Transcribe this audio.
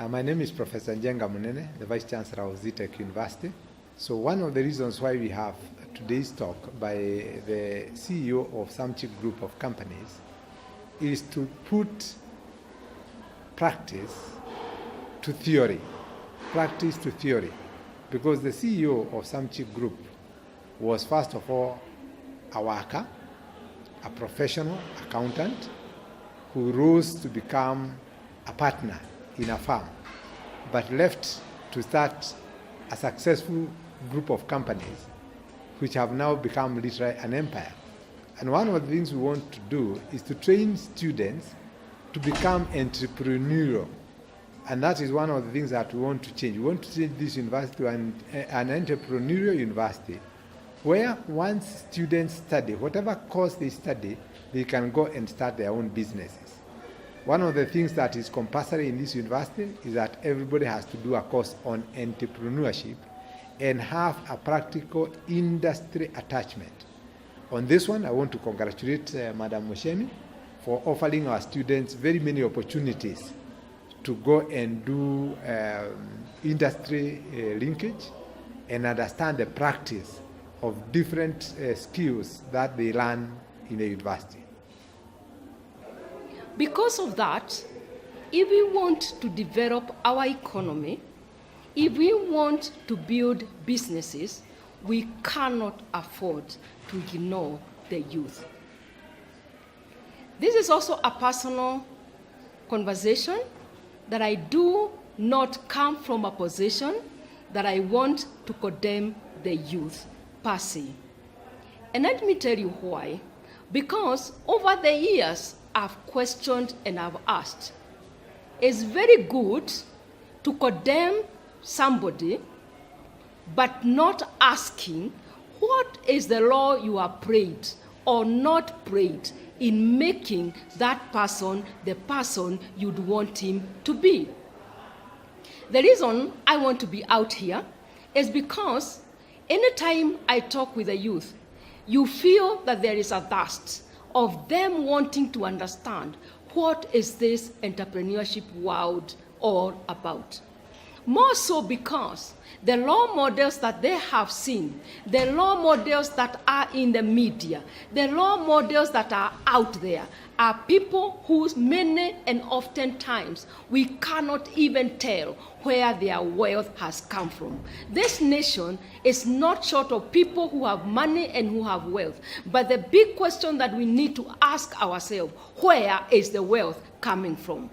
My name is Professor Njenga Munene, the Vice Chancellor of Zetech University. So one of the reasons why we have today's talk by the CEO of SAMCHI Group of Companies is to put practice to theory, because the CEO of SAMCHI Group was first of all a worker, a professional accountant who rose to become a partner in a firm, but left to start a successful group of companies which have now become literally an empire. And one of the things we want to do is to train students to become entrepreneurial. And that is one of the things that we want to change. We want to change this university to an entrepreneurial university where once students study, whatever course they study, they can go and start their own businesses. One of the things that is compulsory in this university is that everybody has to do a course on entrepreneurship and have a practical industry attachment. On this one, I want to congratulate Ms Muchemi for offering our students very many opportunities to go and do industry linkage and understand the practice of different skills that they learn in the university. Because of that, if we want to develop our economy, if we want to build businesses, we cannot afford to ignore the youth. This is also a personal conversation that I do not come from a position that I want to condemn the youth per se. And let me tell you why. Because over the years, I've questioned and I've asked. It's very good to condemn somebody, but not asking what is the law you have prayed or not prayed in making that person the person you'd want him to be. The reason I want to be out here is because anytime I talk with the youth, you feel that there is a thirst of them wanting to understand what is this entrepreneurship world all about. More so because the role models that they have seen, the role models that are in the media, the role models that are out there are people whose many and oftentimes we cannot even tell where their wealth has come from. This nation is not short of people who have money and who have wealth. But the big question that we need to ask ourselves, where is the wealth coming from?